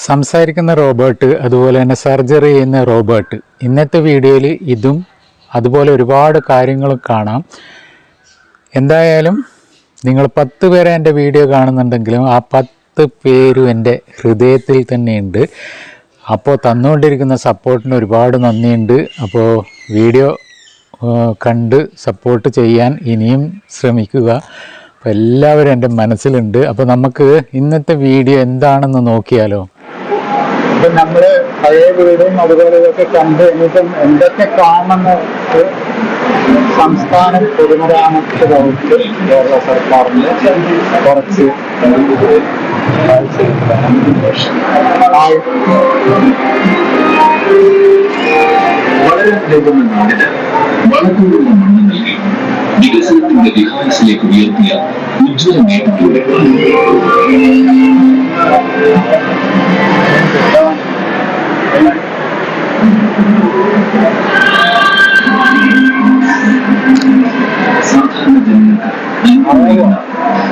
സംസാരിക്കുന്ന റോബോട്ട്, അതുപോലെ തന്നെ സർജറി ചെയ്യുന്ന റോബോട്ട്. ഇന്നത്തെ വീഡിയോയിൽ ഇതും അതുപോലെ ഒരുപാട് കാര്യങ്ങളും കാണാം. എന്തായാലും നിങ്ങൾ 10 പേരെ എൻ്റെ വീഡിയോ കാണുന്നുണ്ടെങ്കിലും ആ 10 പേരും എൻ്റെ ഹൃദയത്തിൽ തന്നെയുണ്ട്. അപ്പോൾ തന്നുകൊണ്ടിരിക്കുന്ന സപ്പോർട്ടിന് ഒരുപാട് നന്ദിയുണ്ട്. അപ്പോൾ വീഡിയോ കണ്ട് സപ്പോർട്ട് ചെയ്യാൻ ഇനിയും ശ്രമിക്കുക. അപ്പോൾ എല്ലാവരും എൻ്റെ മനസ്സിലുണ്ട്. അപ്പോൾ നമുക്ക് ഇന്നത്തെ വീഡിയോ എന്താണെന്ന് നോക്കിയാലോ. ഇപ്പം നമ്മൾ പഴയ വീടും അതുപോലെ ഇതൊക്കെ കണ്ട് ഇനിയിപ്പം എന്തൊക്കെ കാണണമെന്ന് സംസ്ഥാന പൊതുമരാമത്ത് വകുപ്പ് കേരള സർക്കാരിന് കുറച്ച് വളരെയധികം നാടിന് വളർത്തുന്ന മണ്ണ് നൽകി വികസനത്തിന്റെ വികാസത്തിലേക്ക് ഉയർത്തിയ ഉജ്ജ്വല നേട്ടത്തിലൂടെ സാധാരണ ജനങ്ങൾക്ക്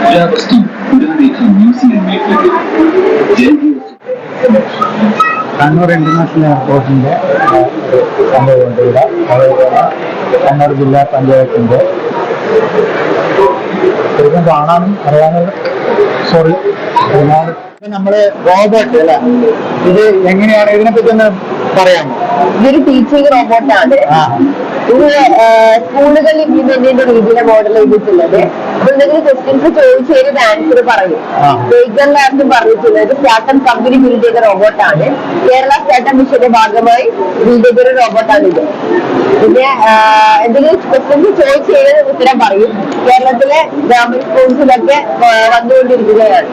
പുരാവസ്തു പുരാരേഖ മ്യൂസിയം മേഖലയിൽ കണ്ണൂർ ഇന്റർനാഷണൽ എയർപോർട്ടിൻ്റെ സംഭവമുണ്ട് ഇവിടെ. അതേപോലെ കണ്ണൂർ ജില്ലാ പഞ്ചായത്തിൻ്റെ ശരിക്കും കാണാനും അറിയാനും ഒരുപാട്. നമ്മള് റോബോട്ട് അല്ലേ, ഇത് എങ്ങനെയാണ്, ഇതിനെപ്പറ്റി ഒന്ന് പറയാമോ? ഇതൊരു ടീച്ചിങ് റോബോട്ടാണ്. ഇത് സ്കൂളുകളിൽ ഇംപ്ലിമെന്റ് ചെയ്യുന്ന രീതിയിലെ മോഡൽ ചെയ്തിട്ടുള്ളത്. അപ്പൊ എന്തെങ്കിലും ക്വസ്റ്റ്യൻസ് ചോദിച്ചു കഴിഞ്ഞാൽ ആൻസർ പറയും. ബേക്കർ ലാബ്സ് പറഞ്ഞിട്ടുള്ളത് സ്റ്റാർട്ടപ്പ് കമ്പനി ബിൽഡ് ചെയ്ത റോബോട്ടാണ്. കേരള സ്റ്റാർട്ടപ്പ് മിഷന്റെ ഭാഗമായി ബിൽഡ് ചെയ്തൊരു റോബോട്ടാണ് ഇത്. പിന്നെ എന്തെങ്കിലും ക്വസ്റ്റ്യൻസ് ചോദിച്ചു കഴിഞ്ഞാൽ ഉത്തരം പറയും. കേരളത്തിലെ ഗ്രാമീണ സ്കൂൾസിലൊക്കെ വന്നുകൊണ്ടിരിക്കുകയാണ്.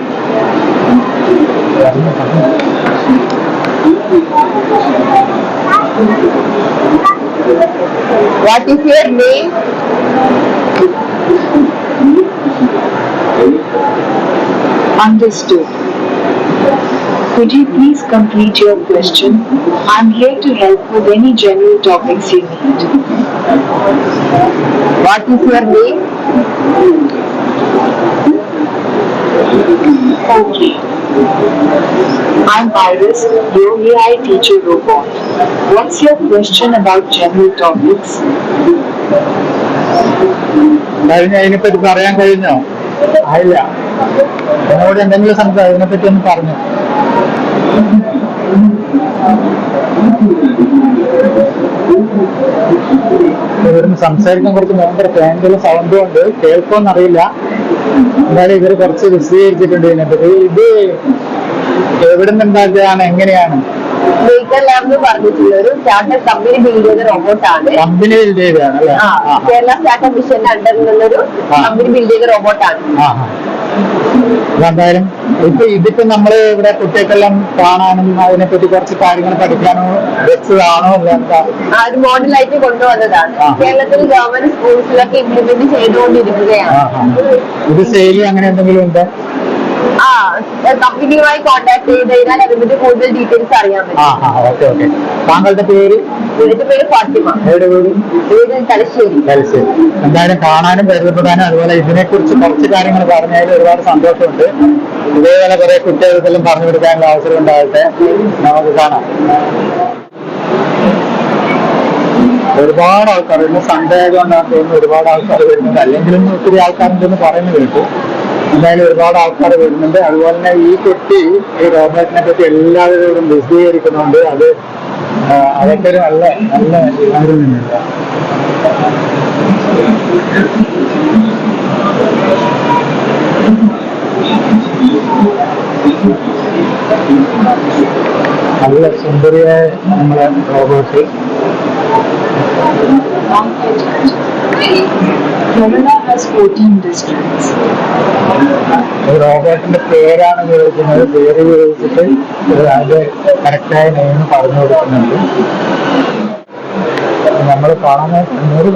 What is your name? Understood. Could you please complete your question? I'm here to help with any general topics you need. What is your name? Okay. I'm Iris, your AI teacher robot. What's your question about general topics? അതിനെപ്പറ്റി പറയാൻ കഴിഞ്ഞോ? ആയില്ല. എന്നോട് എന്തെങ്കിലും സംസാരം ഇതിനെപ്പറ്റി ഒന്ന് പറഞ്ഞു. ഇവിടുന്ന് സംസാരിക്കാൻ കുറച്ച് ഭയങ്കര ഫാനിന്റെ സൗണ്ട് കൊണ്ട് കേൾക്കുമെന്നറിയില്ല. എന്നാലും ഇവര് കുറച്ച് വിശദീകരിച്ചിട്ടുണ്ട് ഇതിനെപ്പറ്റി. ഇത് എവിടെ നിന്നുണ്ടാക്കുകയാണ്, എങ്ങനെയാണ്? ബേക്കർ ലാബ് പറഞ്ഞിട്ടുള്ള ഒരു സ്റ്റാർട്ടപ്പ് കമ്പനി ബിൽഡ് ചെയ്ത റോബോട്ടാണ്. കമ്പനി ബിൽഡ് ചെയ്തതാണ് അല്ലേ? കേരള സ്റ്റാർട്ടപ്പ് മിഷന്റെ അണ്ടറിൽ നിന്നൊരു കമ്പനി ബിൽഡ് ചെയ്ത റോബോട്ടാണ്. എന്തായാലും ഇതിപ്പോ നമ്മള് ഇവിടെ കുട്ടികൾക്കെല്ലാം കാണാനും അതിനെപ്പറ്റി കുറച്ച് കാര്യങ്ങൾ പഠിക്കാനോ വെച്ചതാണോ എന്താ? ഒരു മോഡലായിട്ട് കൊണ്ടുവന്നതാണ്. കേരളത്തിൽ ഗവൺമെന്റ് സ്കൂൾസിലൊക്കെ ഇംപ്ലിമെന്റ് ചെയ്തുകൊണ്ടിരിക്കുകയാണ്. ഇത് സെയിൽ അങ്ങനെ എന്തെങ്കിലും ഉണ്ടോ? കമ്പനിയുമായി കോൺടാക്ട് ചെയ്ത് കഴിഞ്ഞാൽ അതിനെപ്പറ്റി കൂടുതൽ ഡീറ്റെയിൽസ് അറിയാൻ പറ്റും. താങ്കളുടെ പേര്? ഇതിന്റെ പേര് ഫാത്തിമ. വീട് തലശ്ശേരി. എന്തായാലും കാണാനും പരിചയപ്പെടാനും അതുപോലെ ഇതിനെ കുറിച്ച് കുറച്ച് കാര്യങ്ങൾ പറഞ്ഞാൽ ഒരുപാട് സന്തോഷമുണ്ട്. ഇതേപോലെ കുറെ കുട്ടികൾക്കെല്ലാം പറഞ്ഞു കൊടുക്കാനുള്ള അവസരം ഉണ്ടാകട്ടെ. നമുക്ക് കാണാം. ഒരുപാട് ആൾക്കാർ ഇന്ന് സൺഡേ ആയതുകൊണ്ടാണ് തോന്നുന്നു ഒരുപാട് ആൾക്കാർ വരുന്നുണ്ട്. അല്ലെങ്കിലും ഒത്തിരി ആൾക്കാരുണ്ടെന്ന് പറയുന്നത് കേട്ടു. എന്തായാലും ഒരുപാട് ആൾക്കാർ വരുന്നുണ്ട്. അതുപോലെ തന്നെ ഈ കുട്ടി ഈ റോബോട്ടിനെ പറ്റി എല്ലാവരോടും വിശദീകരിക്കുന്നുണ്ട്. അതൊക്കെ ഒരു നല്ല കാര്യം തന്നെയാണ്. നല്ല സുന്ദരിയായ നമ്മളെ റോബോട്ട്. Kerala has 14 districts. റോബോട്ടിന്റെ പേരാണ് ചോദിക്കുന്നത്. പേര് ചോദിച്ചിട്ട് അതിന്റെ കറക്റ്റായ നെയിം പറഞ്ഞു കൊടുക്കുന്നുണ്ട്. നമ്മൾ കാണുന്ന കണ്ണൂര്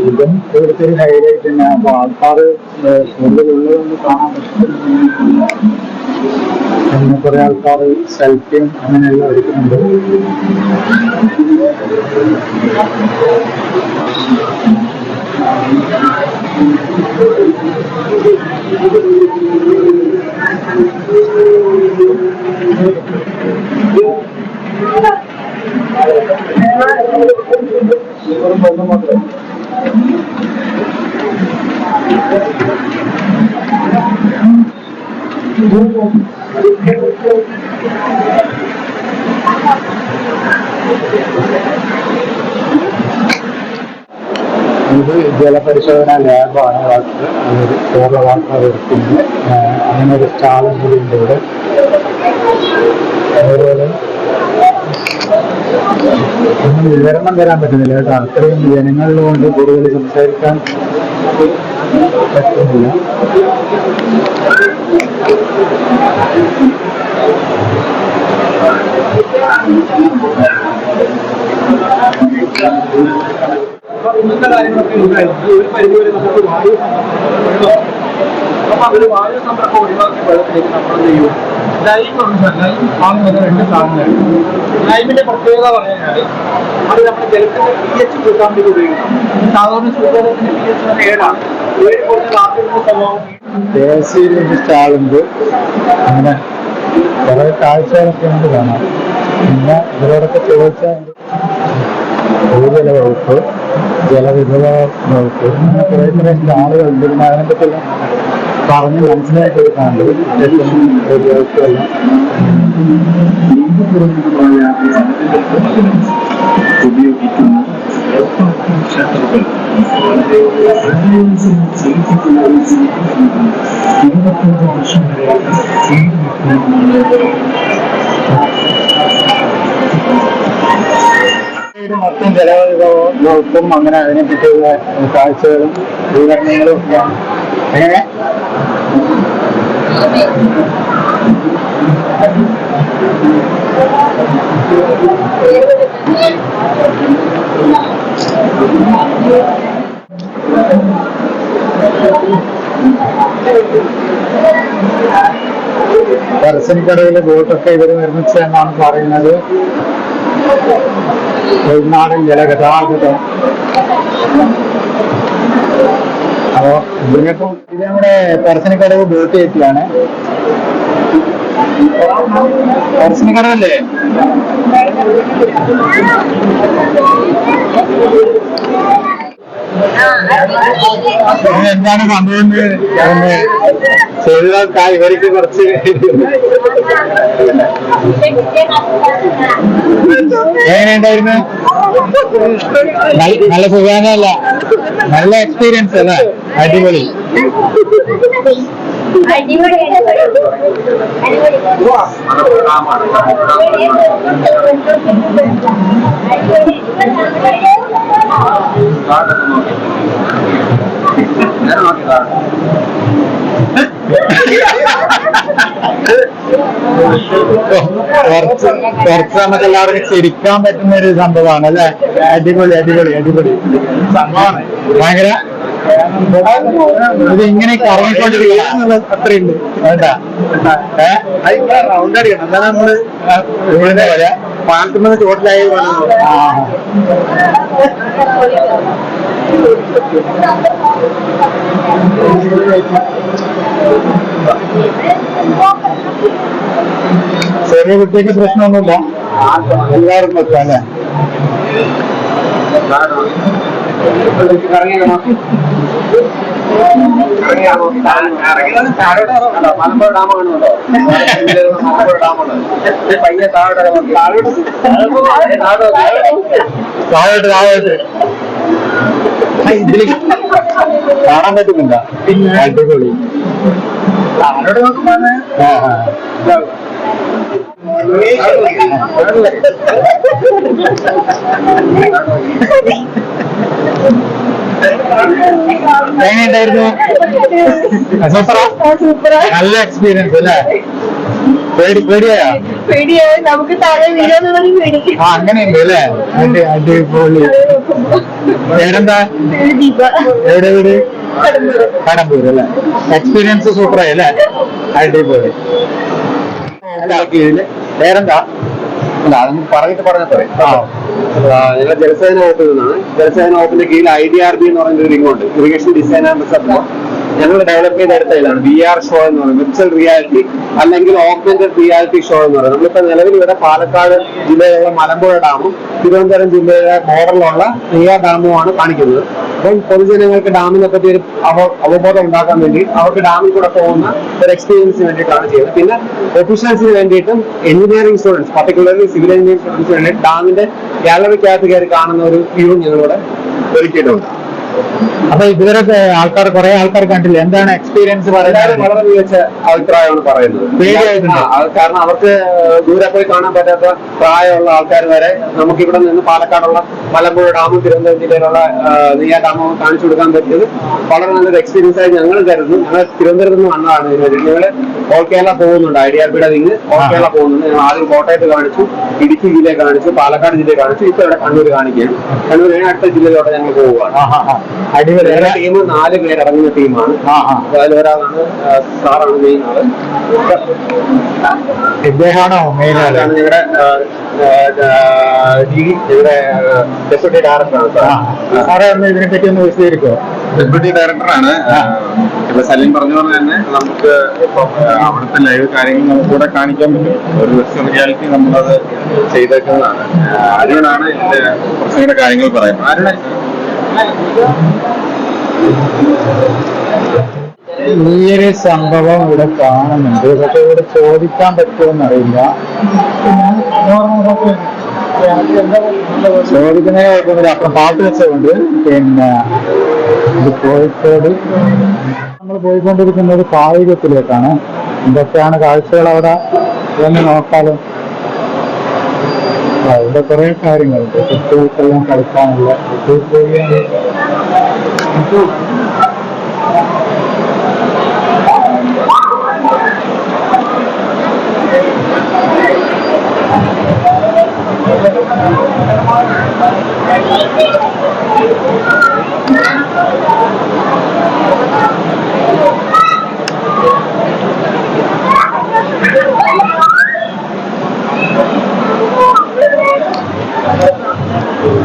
ഇതും ഇവിടുത്തെ ഒരു ഹൈലൈറ്റ് തന്നെ. അപ്പൊ ആൾക്കാർ കൂടുതലുള്ളതൊന്ന് കാണാൻ പറ്റും. പിന്നെ കുറെ ആൾക്കാർ സെൽഫിയും അങ്ങനെയെല്ലാം എടുക്കുന്നുണ്ട്. ഇത് ജലപരിശോധന ലാബാണ്. കേരള വാട്ടർ അതോറിറ്റിന്റെ അങ്ങനെ ഒരു സ്റ്റാളും കൂടി ഉണ്ട് ഇവിടെ. അതുപോലെ ഒന്നും വിവരണം തരാൻ പറ്റുന്നില്ല കേട്ടോ, അത്രയും ജനങ്ങളിൽ കൊണ്ട് കൂടുതൽ സംസാരിക്കാൻ പറ്റുന്നില്ല. ഇന്നത്തെ കാര്യങ്ങളൊക്കെ ഉണ്ടായിരുന്നു. ഒരു പരിധിവരെ നമുക്ക് വായു അപ്പൊ അവര് വായു സമ്പർക്കം ഒഴിവാക്കിയ വെള്ളത്തിലേക്ക് നമ്മൾ ചെയ്യും. ലൈമുണ്ട്, ലൈം വാങ്ങുന്നത് 2 സാധനമാണ്. ലൈമിന്റെ പ്രത്യേകത പറഞ്ഞാൽ അത് നമ്മുടെ ജലത്തിന്റെ pH കൂട്ടാൻ വേണ്ടി ഉപയോഗിക്കണം. സാധാരണ ശുദ്ധജലത്തിന്റെ pH 7ആണ്. 7 കുറച്ച് ആദ്യത്തെ സ്വഭാവം സ്റ്റാളുണ്ട്. അങ്ങനെ കുറെ കാഴ്ചകളൊക്കെ ഉണ്ട് കാണാം. പിന്നെ ഇവരോടൊക്കെ ചോദിച്ചാൽ ഭൂജല വകുപ്പ്, ജലവിഭവ വകുപ്പ്, അങ്ങനെ കുറെ കുറെ സ്റ്റാളുകളുണ്ട്. പിന്നെ അതിനെപ്പറ്റിയെല്ലാം പറഞ്ഞ് മനസ്സിലാക്കി കൊടുക്കാറുണ്ട്. വകുപ്പെല്ലാം ഉപയോഗിക്കുന്ന ഷട്ടറുകൾ 25 വർഷം വരെ മൊത്തം ജലവിഭവ വകുപ്പും അങ്ങനെ അതിനെപ്പറ്റിയുള്ള കാഴ്ചകളും വിവരണങ്ങളും ഒക്കെയാണ്. എങ്ങനെ പറശ്ശിനിക്കടവിലെ ബോട്ടൊക്കെ ഇവർ നിർമ്മിച്ചതെന്നാണ് പറയുന്നത്. ഉൾനാടൻ ജലഗതാഗതം. അപ്പോ ഇതിനൊപ്പം ഇത് നമ്മുടെ പറശ്ശിനിക്കടവ് ബോട്ട് കയറ്റിയാണ്. പറശ്ശിനിക്കടവല്ലേ? എന്താണ് സംഭവം ചെയ്തതാൽ ഇവർക്ക് കുറച്ച് എങ്ങനെയുണ്ടായിരുന്നു? നല്ല സുഖാനല്ല, നല്ല എക്സ്പീരിയൻസ് അല്ലേ? അടിപൊളി. കുറച്ച് നമുക്ക് എല്ലാവർക്കും ചിരിക്കാൻ പറ്റുന്ന ഒരു സംഭവമാണ് അല്ലെ? അടിപൊളി അടിപൊളി അടിപൊളി സംഭവമാണ്. ഭയങ്കര ഇത് ഇങ്ങനെ കറങ്ങിക്കൊണ്ടിരിക്കുക അത്രയുണ്ട് വേണ്ട. റൗണ്ട് അടിക്കണം, എന്താണ് നമ്മള് ഇവിടെ വരാ പാലത്തുമ്പോ ചോട്ടിലായി. ചെറിയ കുട്ടിക്ക് പ്രശ്നമൊന്നുമില്ല, എല്ലാവർക്കും വെക്കാം അല്ലേ? മലമ്പുഴ ഡാം കാണുന്നുണ്ടോ? പയ്യെ താഴോട്ട് ഇതില് കാണാൻ പറ്റുന്നില്ല. അടിപൊളി. താഴോട്ട് നോക്കുമ്പോ എങ്ങനെയുണ്ടായിരുന്നു? സൂപ്പറാ, നല്ല എക്സ്പീരിയൻസ് അല്ലേ? പേടിയായ നമുക്ക് താഴെ വീഴാന്നുള്ളത് പേടിക്കും. അങ്ങനെയുണ്ട് അല്ലേ? അടിപൊളി. പേരെന്താ? എവിടെ വീട്? കടമ്പൂർ അല്ലേ? എക്സ്പീരിയൻസ് സൂപ്പറായി അല്ലേ? അടിപൊളി. വകുപ്പിന്റെ കീഴിൽ വേറെന്താ അല്ല അതൊന്ന് പറഞ്ഞപ്പോഴേ ഞങ്ങൾ ജലസേന വകുപ്പിൽ നിന്നാണ്. ജലസേന വകുപ്പിന്റെ കീഴിൽ IDRB എന്ന് പറയുന്ന ഒരു റിംഗുണ്ട്, ഇറിഗേഷൻ ഡിസൈൻ ആൻഡ് റിസർച്ച്. ഞങ്ങൾ ഡെവലപ്പ് ചെയ്തെടുത്തതിലാണ് VR ഷോ എന്ന് പറയുന്നത്, വിർച്വൽ റിയാലിറ്റി അല്ലെങ്കിൽ ഓഗ്മെന്റഡ് റിയാലിറ്റി ഷോ എന്ന് പറയുന്നത്. നമ്മളിപ്പോ നിലവിൽ ഇവിടെ പാലക്കാട് ജില്ലയിലുള്ള മലമ്പുഴ ഡാമും തിരുവനന്തപുരം ജില്ലയിലെ ബോർഡറിലുള്ള നെയ്യാർ ഡാമുമാണ് കാണിക്കുന്നത്. അപ്പം പൊതുജനങ്ങൾക്ക് ഡാമിനെ പറ്റി ഒരു അവബോധം ഉണ്ടാക്കാൻ വേണ്ടി അവർക്ക് ഡാമിൽ കൂടെ പോകുന്ന ഒരു എക്സ്പീരിയൻസിന് വേണ്ടിയിട്ടാണ് ചെയ്യുന്നത്. പിന്നെ ഒഫീഷ്യൽസിന് വേണ്ടിയിട്ടും engineering students, particularly civil engineering സ്റ്റുഡൻസിന് വേണ്ടി ഡാമിന്റെ ഗാലറിക്കകത്ത് കയറി കാണുന്ന ഒരു വ്യൂ ഞങ്ങളിവിടെ ഒരുക്കിയിട്ടുണ്ട്. അപ്പൊ ഇതുവരെ കുറെ ആൾക്കാർ കണ്ടില്ല, എന്താണ് എക്സ്പീരിയൻസ് എല്ലാവരും വളരെ മികച്ച അഭിപ്രായമാണ് പറയുന്നത്. കാരണം അവർക്ക് ദൂരെ പോയി കാണാൻ പറ്റാത്ത പ്രായമുള്ള ആൾക്കാർ വരെ നമുക്കിവിടെ നിന്ന് പാലക്കാടുള്ള മലമ്പുഴ ഡാമും തിരുവനന്തപുരം ജില്ലയിലുള്ള നെയ്യാർ ഡാമും കാണിച്ചു കൊടുക്കാൻ പറ്റിയത് വളരെ നല്ലൊരു എക്സ്പീരിയൻസ് ആയി ഞങ്ങൾ കരുതുന്നു. ഞങ്ങൾ തിരുവനന്തപുരത്ത് നിന്ന് വന്നതാണ് ഇതിന്. ഞങ്ങൾ ഓൾ കേരള പോകുന്നുണ്ട്, IDRBയുടെ വിങ് ഓൾ കേരള പോകുന്നുണ്ട്. ഞങ്ങൾ ആദ്യം കോട്ടയത്ത് കാണിച്ചു, ഇടുക്കി ജില്ലയെ കാണിച്ചു, പാലക്കാട് ജില്ലയെ കാണിച്ചു, ഇപ്പൊ ഇവിടെ കണ്ണൂർ കാണിക്കുകയാണ്. കണ്ണൂർ അടുത്ത ജില്ലയിലോട്ട് ഞങ്ങൾ പോവുകയാണ്. അടിപൊളി. ടീം 4 പേരടങ്ങുന്ന ടീമാണ്. അതിലൊരാളാണ് സാറാണ് മെയിൻ ആള്. ഇദ്ദേഹമാണോ മെയിൻ ആള്? ഞങ്ങളുടെ ഞങ്ങളുടെ ഡെപ്യൂട്ടി ഡയറക്ടറാണ് സാറേ. ഒന്ന് ഇതിനെ പറ്റി ഒന്ന് വിശദീകരിക്കോ? ഡെപ്യൂട്ടി ഡയറക്ടറാണ്. ഇപ്പൊ സലീം പറഞ്ഞ പോലെ തന്നെ നമുക്ക് അവിടുത്തെ ലൈവ് കാര്യങ്ങൾ നമുക്കിവിടെ കാണിക്കാൻ പറ്റും. ഒരു വിർച്വൽ റിയാലിറ്റി നമ്മളത് ചെയ്തേക്കുന്നതാണ്. അരുണാണ് ഇതിന്റെ കുറച്ചുകൂടെ കാര്യങ്ങൾ പറയാം. അരുണ, ഈ ഒരു സംഭവം ഇവിടെ കാണുന്നുണ്ട്, പക്ഷെ ഇവിടെ ചോദിക്കാൻ പറ്റുമെന്നറിയില്ല. ചോദിക്കുന്നതിന് കുഴപ്പമില്ല. അപ്പുറം പാട്ട് വെച്ചതുകൊണ്ട്. പിന്നെ ഇത് കോഴിക്കോട് നമ്മൾ പോയിക്കൊണ്ടിരിക്കുന്നത് കായികത്തിലേക്കാണ്. എന്തൊക്കെയാണ് കാഴ്ചകൾ അവിടെ എന്ന് നോക്കാലും. ഇവിടെ കുറെ കാര്യങ്ങളുണ്ട് കുട്ടികൾക്കെല്ലാം കളിക്കാനുള്ള.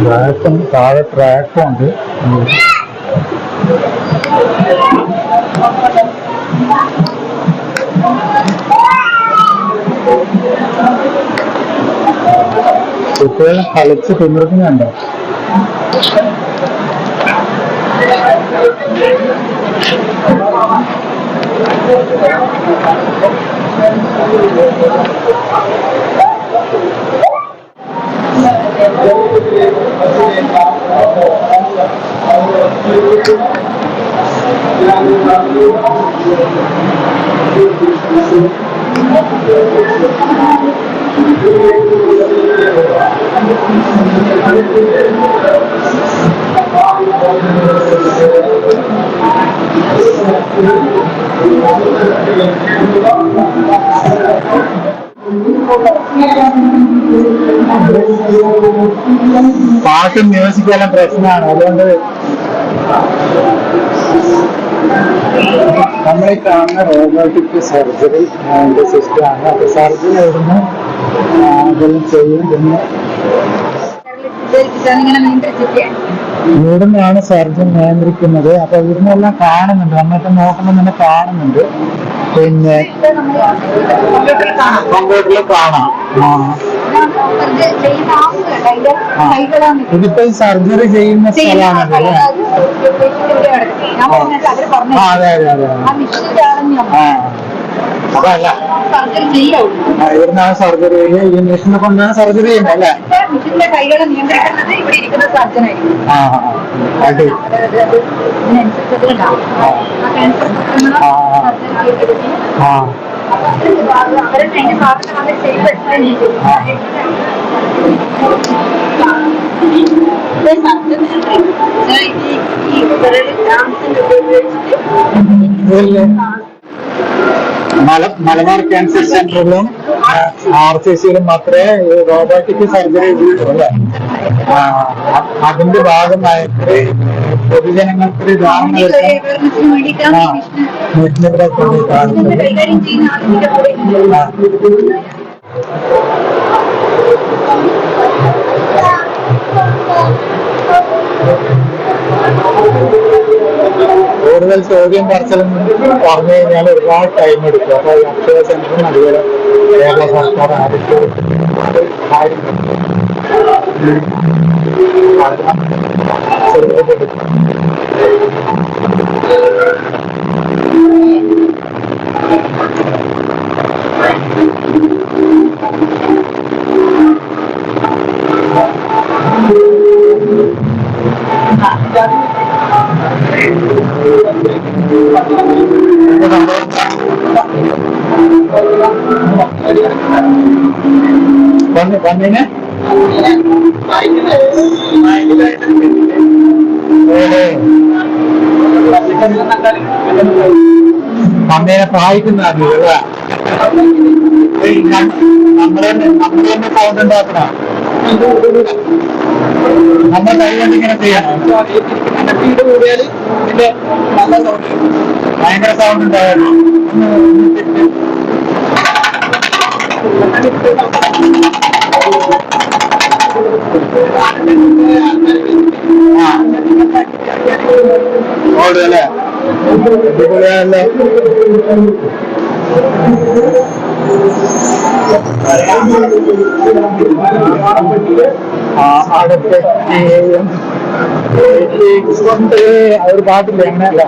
ട്രാക്കും താഴെ ട്രാക്കും ഉണ്ട്. കുട്ടികൾ കളിച്ച് തിന്നിടുന്നുണ്ടോ? പാട്ടും മ്യൂസിക്കും എല്ലാം പ്രശ്നമാണ്. അതുകൊണ്ട് നമ്മളീ കാണുന്ന റോബോട്ടിക് സർജറി സിസ്റ്റമാണ്. അപ്പൊ സർജറി ഇവിടുന്ന് അതെല്ലാം ചെയ്യും. പിന്നെ ഇവിടുന്നാണ് സർജൻ നിയന്ത്രിക്കുന്നത്. അപ്പൊ ഇവിടുന്നെല്ലാം കാണുന്നുണ്ട്, നമ്മളിപ്പോ നോക്കുമ്പോൾ തന്നെ കാണുന്നുണ്ട്. പിന്നെ കമ്പ്യൂട്ടറിൽ കാണാം. ഇതിപ്പോ സർജറി ചെയ്യുന്ന സ്ഥലമാണത് അല്ലേ? അതെ അതെ അതെ. അതല്ല, ഇവിടുന്നാണ് സർജറി ചെയ്യുക. ഈ മെഷീനെ കൊണ്ടാണ് സർജറി ചെയ്യുന്നത് അല്ലേ? അതെ. മലബാർ ക്യാൻസർ സെന്ററിലും RCCയിലും മാത്രമേ റോബോട്ടിക് സർജറി ചെയ്യുള്ളൂ അല്ലേ? അതിന്റെ ഭാഗമായിട്ട് പൊതുജനങ്ങൾക്ക് ധാരണ കൈകാര്യം ചെയ്യുന്ന ആളുകളുടെ കൂടെ കൂടുതൽ ചോദ്യം പറച്ചിലും പറഞ്ഞു കഴിഞ്ഞാൽ ഒരുപാട് ടൈം എടുക്കും. അപ്പോൾ അക്ഷയ സെന്ററും അതുപോലെ കേരള സർക്കാർ ആരോഗ്യ വന്നിന് അമ്മേനെ സഹായിക്കുന്ന അറിയില്ല. നമ്മളെ തന്നെ സൗണ്ട് ഉണ്ടാക്കണം. നമ്മൾ കൈകൊണ്ട് ഇങ്ങനെ ചെയ്യണം. കൂടിയാൽ ഇതിന്റെ നല്ല സൗണ്ട്, ഭയങ്കര സൗണ്ട് ഉണ്ടായിരുന്നു. ഓടുകല്ലേ അടിപൊളിയല്ലേ. ഒരു പാട്ടില്ലേ അങ്ങനെയല്ല.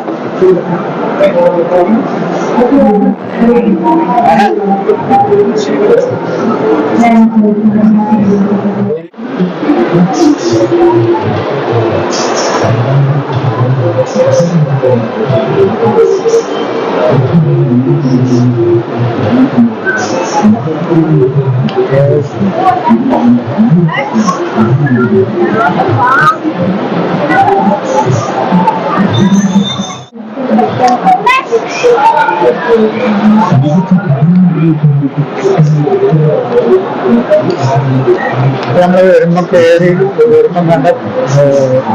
നമ്മൾ വരുമ്പോ കയറി വരുമ്പം കണ്ട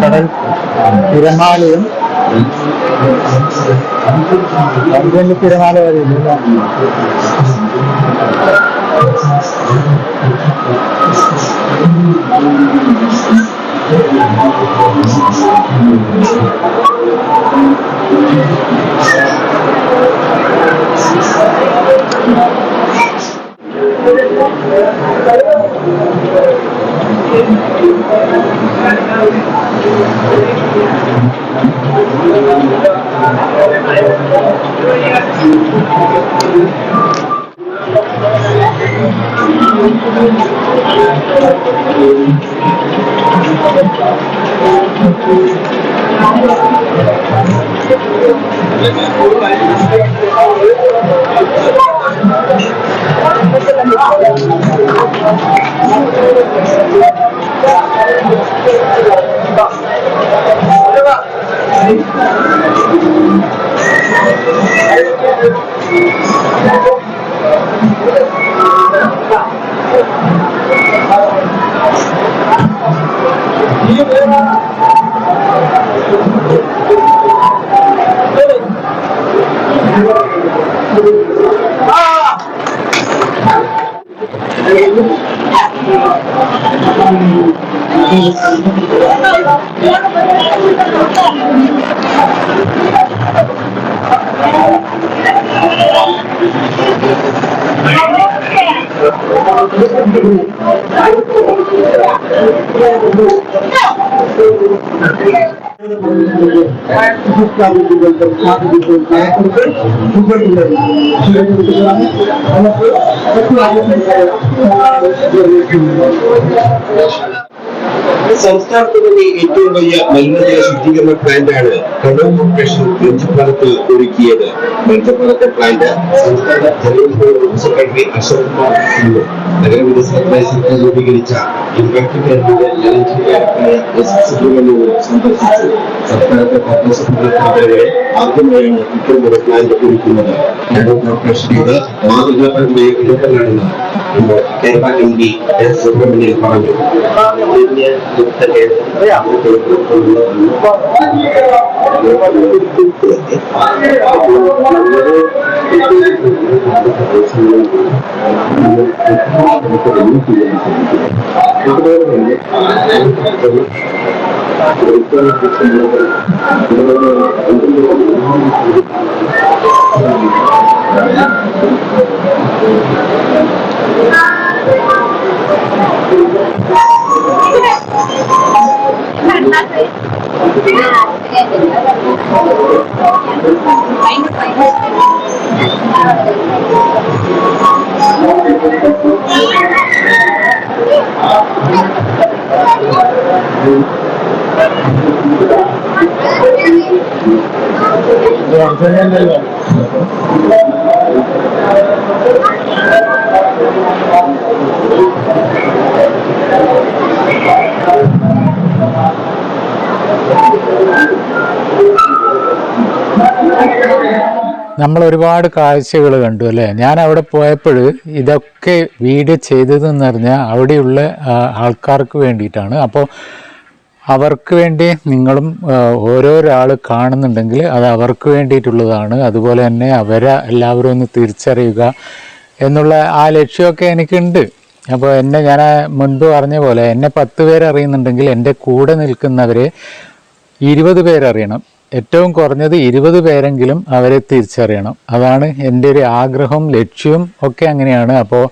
കടൽ തിരമാലയും വലിയ തിരമാല വരില്ല. സംസ്ഥാനത്തിന്റെ ഏറ്റവും വലിയ മലിനജല ശുദ്ധീകരണ പ്ലാന്റാണ് കണ്ണൂർ കോർപ്പറേഷൻ മഞ്ചപ്പാലത്ത് ഒരുക്കിയത്. മഞ്ചപ്പാലത്തെ പ്ലാന്റ് സംസ്ഥാന ജലവിഭവ വകുപ്പ് സെക്രട്ടറി അശോക് കുമാർ നഗരവികസനത്തിനായി സർക്കാർ രൂപീകരിച്ച ഇൻവെക്ടീവ് ജലജീവിയായ സുബ്രഹ്മണ്യവും സന്ദർശിച്ചു. സംസ്ഥാനത്തെ പത്രസംഘടനകളെ ആദ്യമായാണ് ഇത്തരമൊരു പ്ലാന്റ് ഒരുക്കുന്നത്. കണ്ണൂർ കോർപ്പറേഷൻ ഇത് മാതൃകാപരമായ ഇടപെടലാണെന്ന് കേരള ഹിന്ദി സുബ്രഹ്മണ്യം പറഞ്ഞു നമ്മൾ ഒരുപാട് കാഴ്ചകൾ കണ്ടു അല്ലേ. ഞാൻ അവിടെ പോയപ്പോൾ ഇതൊക്കെ വീഡിയോ ചെയ്തതെന്ന് പറഞ്ഞാൽ അവിടെയുള്ള ആൾക്കാർക്ക് വേണ്ടിയിട്ടാണ്. അപ്പോൾ അവർക്ക് വേണ്ടി നിങ്ങളും ഓരോരാൾ കാണുന്നുണ്ടെങ്കിൽ അത് അവർക്ക് വേണ്ടിയിട്ടുള്ളതാണ്. അതുപോലെ തന്നെ അവരെ എല്ലാവരും ഒന്ന് തിരിച്ചറിയുക എന്നുള്ള ആ ലക്ഷ്യമൊക്കെ എനിക്കുണ്ട്. അപ്പോൾ ഞാൻ മുൻപ് പറഞ്ഞ പോലെ എന്നെ 10 പേര് അറിയുന്നുണ്ടെങ്കിൽ എൻ്റെ കൂടെ നിൽക്കുന്നവരെ 20 പേരറിയണം. ഏറ്റവും കുറഞ്ഞത് 20 പേരെങ്കിലും അവരെ തിരിച്ചറിയണം. അതാണ് എൻ്റെ ഒരു ആഗ്രഹവും ലക്ഷ്യവും ഒക്കെ അങ്ങനെയാണ്. അപ്പോൾ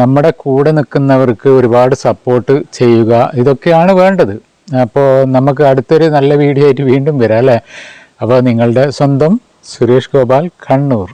നമ്മുടെ കൂടെ നിൽക്കുന്നവർക്ക് ഒരുപാട് സപ്പോർട്ട് ചെയ്യുക, ഇതൊക്കെയാണ് വേണ്ടത്. അപ്പോൾ നമുക്ക് അടുത്തൊരു നല്ല വീഡിയോ ആയിട്ട് വീണ്ടും വരാം അല്ലേ. അപ്പോൾ നിങ്ങളുടെ സ്വന്തം സുരേഷ് ഗോപാൽ, കണ്ണൂർ.